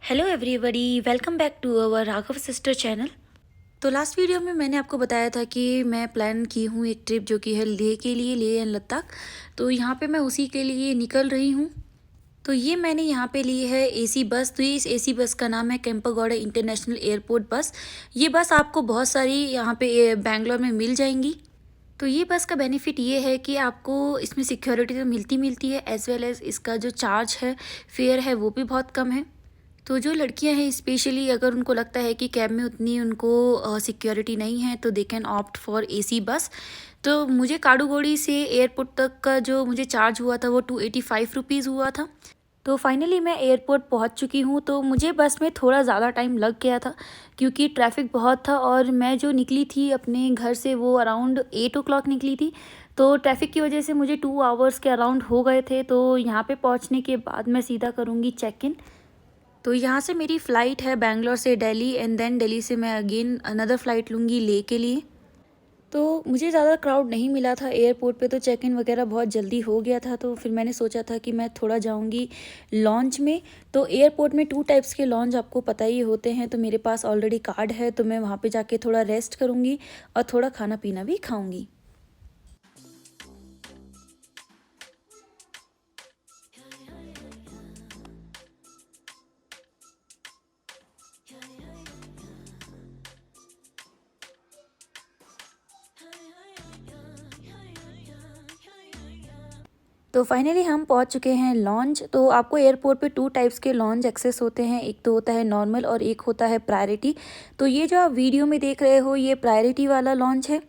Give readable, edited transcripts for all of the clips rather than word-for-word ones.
Hello everybody, welcome back to our Raghav sister channel. तो last video में मैंने आपको बताया था कि मैं प्लान की हूँ एक ट्रिप जो कि है लेह के लिए, लेह एंड लद्दाख। तो यहाँ पे मैं उसी के लिए निकल रही हूँ। तो ये मैंने यहाँ पे ली है एसी बस। तो ये इस एसी बस का नाम है केम्पेगौड़ा इंटरनेशनल एयरपोर्ट बस। ये बस आपको बहुत सारी यहाँ पे बैंगलोर में मिल जाएंगी। तो ये बस का बेनिफिट ये है कि आपको इसमें सिक्योरिटी तो मिलती है, एज वेल एज इसका जो चार्ज है, फेयर है, वो भी बहुत कम है। तो जो लड़कियां हैं स्पेशली, अगर उनको लगता है कि कैब में उतनी उनको सिक्योरिटी नहीं है तो they can opt for AC bus. तो मुझे काडूगोड़ी से एयरपोर्ट तक का जो मुझे चार्ज हुआ था वो 285 रुपीज़ हुआ था। तो फाइनली मैं एयरपोर्ट पहुंच चुकी हूं। तो मुझे बस में थोड़ा ज़्यादा टाइम लग गया था क्योंकि ट्रैफिक बहुत था और मैं जो निकली थी अपने घर से वो अराउंड 8 o'clock निकली थी। तो ट्रैफिक की वजह से मुझे 2 hours के अराउंड हो गए थे। तो यहाँ पे पहुँचने के बाद मैं सीधा करूँगी चेक इन। तो यहाँ से मेरी फ़्लाइट है बैंगलोर से दिल्ली, एंड देन दिल्ली से मैं अगेन अनदर फ़्लाइट लूँगी लेह के लिए। तो मुझे ज़्यादा क्राउड नहीं मिला था एयरपोर्ट पे, तो चेक इन वगैरह बहुत जल्दी हो गया था। तो फिर मैंने सोचा था कि मैं थोड़ा जाऊँगी लॉन्च में। तो एयरपोर्ट में 2 टाइप्स के लॉन्च आपको पता ही होते हैं। तो मेरे पास ऑलरेडी कार्ड है, तो मैं वहाँ पे जाके थोड़ा रेस्ट करूँगी और थोड़ा खाना पीना भी खाऊँगी। तो फाइनली हम पहुंच चुके हैं लॉन्च। तो आपको एयरपोर्ट पे 2 टाइप्स के लॉन्च एक्सेस होते हैं, एक तो होता है नॉर्मल और एक होता है प्रायोरिटी। तो ये जो आप वीडियो में देख रहे हो ये प्रायोरिटी वाला लॉन्च है।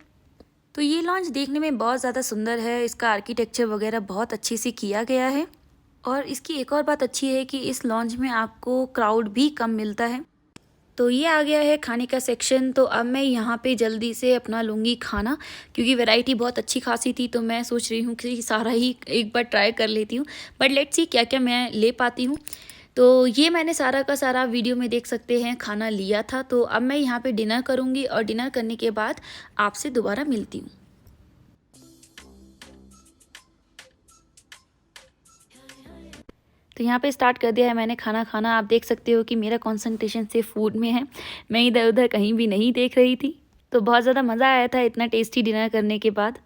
तो ये लॉन्च देखने में बहुत ज़्यादा सुंदर है, इसका आर्किटेक्चर वगैरह बहुत अच्छे से किया गया है। और इसकी एक और बात अच्छी है कि इस लॉन्च में आपको क्राउड भी कम मिलता है। तो ये आ गया है खाने का सेक्शन। तो अब मैं यहाँ पे जल्दी से अपना लूँगी खाना, क्योंकि वैरायटी बहुत अच्छी खासी थी। तो मैं सोच रही हूँ कि सारा ही एक बार ट्राई कर लेती हूँ, बट लेट्स सी क्या क्या मैं ले पाती हूँ। तो ये मैंने सारा का सारा वीडियो में देख सकते हैं खाना लिया था। तो अब मैं यहाँ पे डिनर करूँगी और डिनर करने के बाद आपसे दोबारा मिलती हूँ। तो यहाँ पे स्टार्ट कर दिया है मैंने खाना खाना। आप देख सकते हो कि मेरा कंसंट्रेशन सिर्फ फूड में है, मैं इधर उधर कहीं भी नहीं देख रही थी। तो बहुत ज़्यादा मज़ा आया था इतना टेस्टी डिनर करने के बाद।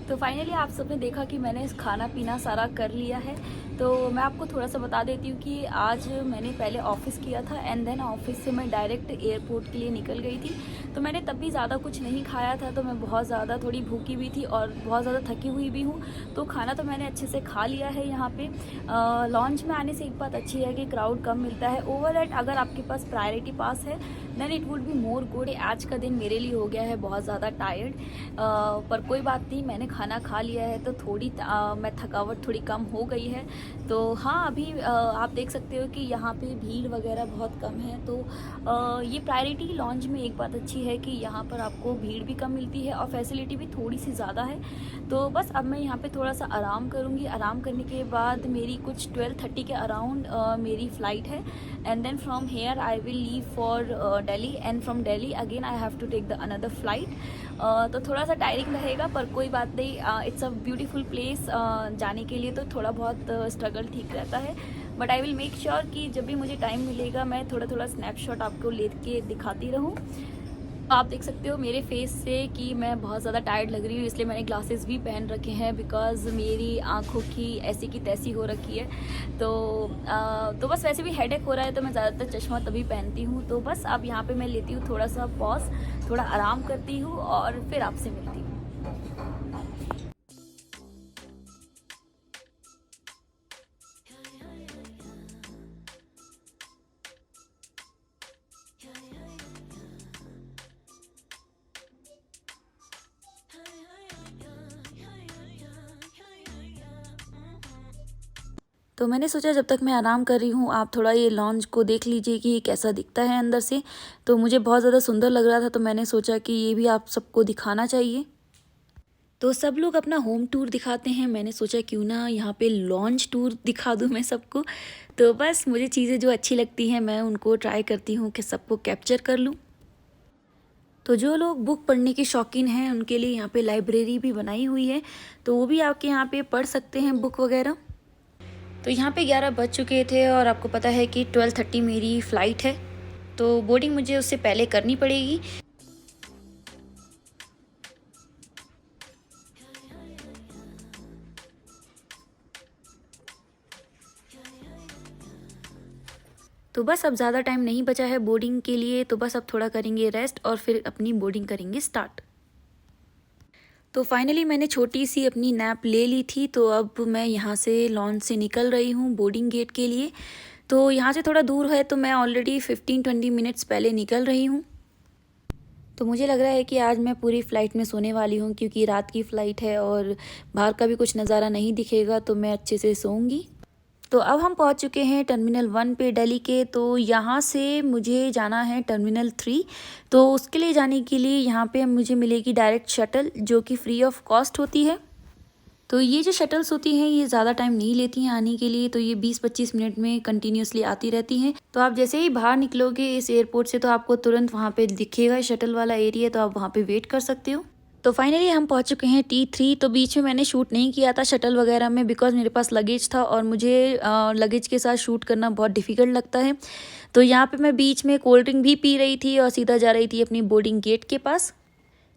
तो फाइनली आप सबने देखा कि मैंने खाना पीना सारा कर लिया है। तो मैं आपको थोड़ा सा बता देती हूँ कि आज मैंने पहले ऑफिस किया था, एंड देन ऑफिस से मैं डायरेक्ट एयरपोर्ट के लिए निकल गई थी। तो मैंने तब भी ज़्यादा कुछ नहीं खाया था, तो मैं बहुत ज़्यादा थोड़ी भूखी भी थी और बहुत ज़्यादा थकी हुई भी हूँ। तो खाना तो मैंने अच्छे से खा लिया है। यहाँ पे लॉन्च में आने से एक बात अच्छी है कि क्राउड कम मिलता है। ओवरऑल अगर आपके पास प्रायोरिटी पास है then it would be more good. आज का दिन मेरे लिए हो गया है बहुत ज़्यादा टायर्ड, पर कोई बात नहीं, मैंने खाना खा लिया है तो थोड़ी मैं थकावट थोड़ी कम हो गई है। तो हाँ, अभी आप देख सकते हो कि यहाँ पे भीड़ वगैरह बहुत कम है। तो ये प्रायोरिटी लॉन्च में एक बात अच्छी है कि यहाँ पर आपको भीड़ भी कम मिलती है और फैसिलिटी भी थोड़ी सी ज़्यादा है। तो बस अब मैं यहाँ पे थोड़ा सा आराम करूँगी। आराम करने के बाद मेरी कुछ 12:30 के अराउंड मेरी फ़्लाइट है, and then from here I will leave for Delhi, and from Delhi again I have to take the another flight. तो थोड़ा सा टायरिंग रहेगा, पर कोई बात नहीं। It's a beautiful place. जाने के लिए तो थोड़ा बहुत स्ट्रगल ठीक रहता है, but I will make sure कि जब भी मुझे टाइम मिलेगा मैं थोड़ा थोड़ा स्नैपशॉट आपको लेके दिखाती रहूँ। आप देख सकते हो मेरे फेस से कि मैं बहुत ज़्यादा टायर्ड लग रही हूँ, इसलिए मैंने ग्लासेस भी पहन रखे हैं, बिकॉज़ मेरी आँखों की ऐसी की तैसी हो रखी है। तो बस वैसे भी हेडेक हो रहा है तो मैं ज़्यादातर चश्मा तभी पहनती हूँ। तो बस अब यहाँ पे मैं लेती हूँ थोड़ा सा पॉज, थोड़ा आराम करती हूँ और फिर आपसे मिलती हूँ। तो मैंने सोचा जब तक मैं आराम कर रही हूँ आप थोड़ा ये लॉन्च को देख लीजिए कि ये कैसा दिखता है अंदर से। तो मुझे बहुत ज़्यादा सुंदर लग रहा था, तो मैंने सोचा कि ये भी आप सबको दिखाना चाहिए। तो सब लोग अपना होम टूर दिखाते हैं, मैंने सोचा क्यों ना यहाँ पे लॉन्च टूर दिखा दूँ मैं सबको। तो बस मुझे चीज़ें जो अच्छी लगती हैं मैं उनको ट्राई करती हूँ कि सबको कैप्चर कर लूँ। तो जो लोग बुक पढ़ने के शौकीन हैं उनके लिए यहाँ पे लाइब्रेरी भी बनाई हुई है, तो वो भी आपके यहाँ पे पढ़ सकते हैं बुक वगैरह। तो यहाँ पे 11 बज चुके थे और आपको पता है कि 12:30 मेरी फ़्लाइट है, तो बोर्डिंग मुझे उससे पहले करनी पड़ेगी। तो बस अब ज़्यादा टाइम नहीं बचा है बोर्डिंग के लिए, तो बस अब थोड़ा करेंगे रेस्ट और फिर अपनी बोर्डिंग करेंगे स्टार्ट। तो फाइनली मैंने छोटी सी अपनी नैप ले ली थी, तो अब मैं यहाँ से लॉन्च से निकल रही हूँ बोर्डिंग गेट के लिए। तो यहाँ से थोड़ा दूर है, तो मैं ऑलरेडी 15-20 मिनट्स पहले निकल रही हूँ। तो मुझे लग रहा है कि आज मैं पूरी फ़्लाइट में सोने वाली हूँ, क्योंकि रात की फ़्लाइट है और बाहर का भी कुछ नज़ारा नहीं दिखेगा, तो मैं अच्छे से सोऊंगी। तो अब हम पहुंच चुके हैं टर्मिनल 1 पे दिल्ली के। तो यहाँ से मुझे जाना है टर्मिनल 3। तो उसके लिए जाने के लिए यहाँ पे मुझे मिलेगी डायरेक्ट शटल, जो कि फ्री ऑफ कॉस्ट होती है। तो ये जो शटल्स होती हैं ये ज़्यादा टाइम नहीं लेती हैं आने के लिए, तो ये 20-25 मिनट में कंटिन्यूसली आती रहती हैं। तो आप जैसे ही बाहर निकलोगे इस एयरपोर्ट से, तो आपको तुरंत वहाँ पे दिखेगा शटल वाला एरिया, तो आप वहाँ पे वेट कर सकते हो। तो फाइनली हम पहुंच चुके हैं T3। तो बीच में मैंने शूट नहीं किया था शटल वगैरह में, बिकॉज मेरे पास लगेज था और मुझे लगेज के साथ शूट करना बहुत डिफ़िकल्ट लगता है। तो यहाँ पे मैं बीच में कोल्ड ड्रिंक भी पी रही थी और सीधा जा रही थी अपनी बोर्डिंग गेट के पास।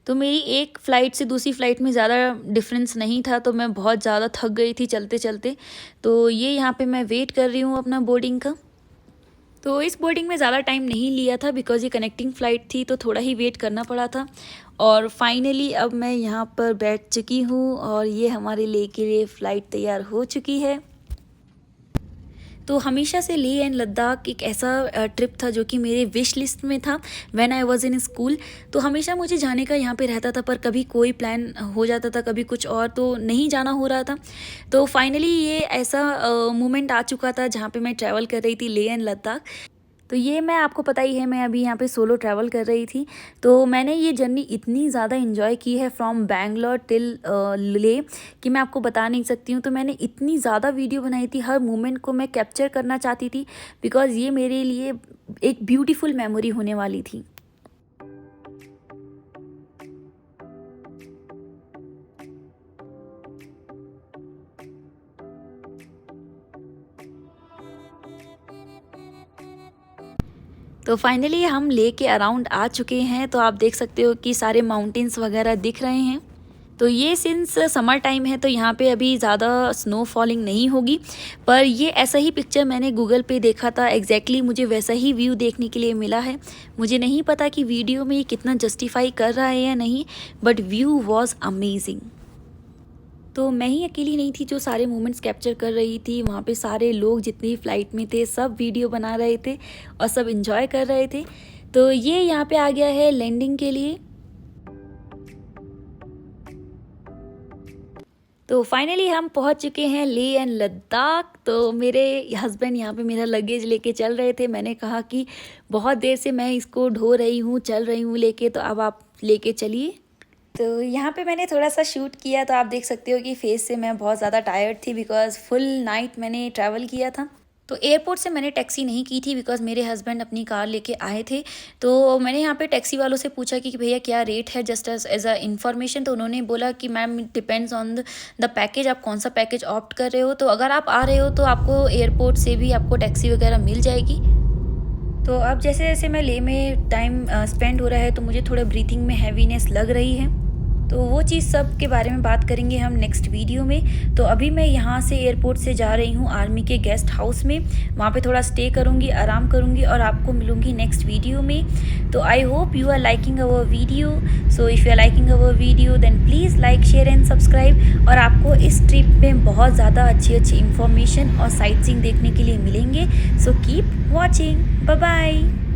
तो मेरी एक फ़्लाइट से दूसरी फ़्लाइट में ज़्यादा डिफरेंस नहीं था, तो मैं बहुत ज़्यादा थक गई थी चलते चलते। तो ये यहाँ पे मैं वेट कर रही हूँ अपना बोर्डिंग का। तो इस बोर्डिंग में ज़्यादा टाइम नहीं लिया था, बिकॉज़ ये कनेक्टिंग फ़्लाइट थी, तो थोड़ा ही वेट करना पड़ा था। और फाइनली अब मैं यहाँ पर बैठ चुकी हूँ और ये हमारे ले के लिए फ़्लाइट तैयार हो चुकी है। तो हमेशा से लेह एंड लद्दाख एक ऐसा ट्रिप था जो कि मेरे विश लिस्ट में था when I was in school. तो हमेशा मुझे जाने का यहाँ पे रहता था, पर कभी कोई प्लान हो जाता था, कभी कुछ और, तो नहीं जाना हो रहा था। तो फाइनली ये ऐसा मोमेंट आ चुका था जहाँ पे मैं ट्रैवल कर रही थी लेह एंड लद्दाख। तो ये मैं आपको पता ही है, मैं अभी यहाँ पे सोलो ट्रैवल कर रही थी। तो मैंने ये जर्नी इतनी ज़्यादा इन्जॉय की है फ्रॉम बैंगलोर टिल ले, कि मैं आपको बता नहीं सकती हूँ। तो मैंने इतनी ज़्यादा वीडियो बनाई थी, हर मोमेंट को मैं कैप्चर करना चाहती थी, बिकॉज़ ये मेरे लिए एक ब्यूटीफुल मेमोरी होने वाली थी। तो फाइनली हम ले के अराउंड आ चुके हैं। तो आप देख सकते हो कि सारे माउंटेन्स वगैरह दिख रहे हैं। तो ये सिंस समर टाइम है, तो यहाँ पे अभी ज़्यादा स्नो फॉलिंग नहीं होगी, पर ये ऐसा ही पिक्चर मैंने गूगल पे देखा था, एग्जैक्टली मुझे वैसा ही व्यू देखने के लिए मिला है। मुझे नहीं पता कि वीडियो में ये कितना जस्टिफाई कर रहा है या नहीं, बट व्यू वॉज अमेजिंग। तो मैं ही अकेली नहीं थी जो सारे मोमेंट्स कैप्चर कर रही थी, वहाँ पे सारे लोग जितनी फ़्लाइट में थे सब वीडियो बना रहे थे और सब इन्जॉय कर रहे थे। तो ये यहाँ पे आ गया है लैंडिंग के लिए। तो फाइनली हम पहुँच चुके हैं लेह एंड लद्दाख। तो मेरे हस्बैंड यहाँ पे मेरा लगेज लेके चल रहे थे। मैंने कहा कि बहुत देर से मैं इसको ढो रही हूँ, चल रही हूँ लेके, तो अब आप लेके चलिए। तो यहाँ पे मैंने थोड़ा सा शूट किया, तो आप देख सकते हो कि फेस से मैं बहुत ज़्यादा टायर्ड थी, बिकॉज़ फुल नाइट मैंने ट्रैवल किया था। तो एयरपोर्ट से मैंने टैक्सी नहीं की थी, बिकॉज़ मेरे हस्बैंड अपनी कार लेके आए थे। तो मैंने यहाँ पे टैक्सी वालों से पूछा कि भैया क्या रेट है, जस्ट एज अ इन्फॉर्मेशन। तो उन्होंने बोला कि ma'am depends on the package, आप कौन सा पैकेज ऑप्ट कर रहे हो। तो अगर आप आ रहे हो तो आपको एयरपोर्ट से भी आपको टैक्सी वगैरह मिल जाएगी। तो अब जैसे जैसे मैं ले में टाइम स्पेंड हो रहा है, तो मुझे थोड़ा ब्रीथिंग में हैवीनेस लग रही है। तो वो चीज़ सब के बारे में बात करेंगे हम नेक्स्ट वीडियो में। तो अभी मैं यहाँ से एयरपोर्ट से जा रही हूँ आर्मी के गेस्ट हाउस में, वहाँ पे थोड़ा स्टे करूँगी, आराम करूँगी और आपको मिलूँगी नेक्स्ट वीडियो में। तो I hope you are liking our video. So if you are liking our video then please like, share and subscribe. और आपको इस ट्रिप में बहुत ज़्यादा अच्छी अच्छी इन्फॉर्मेशन और साइट सीइंग देखने के लिए मिलेंगे। So keep watching, bye bye.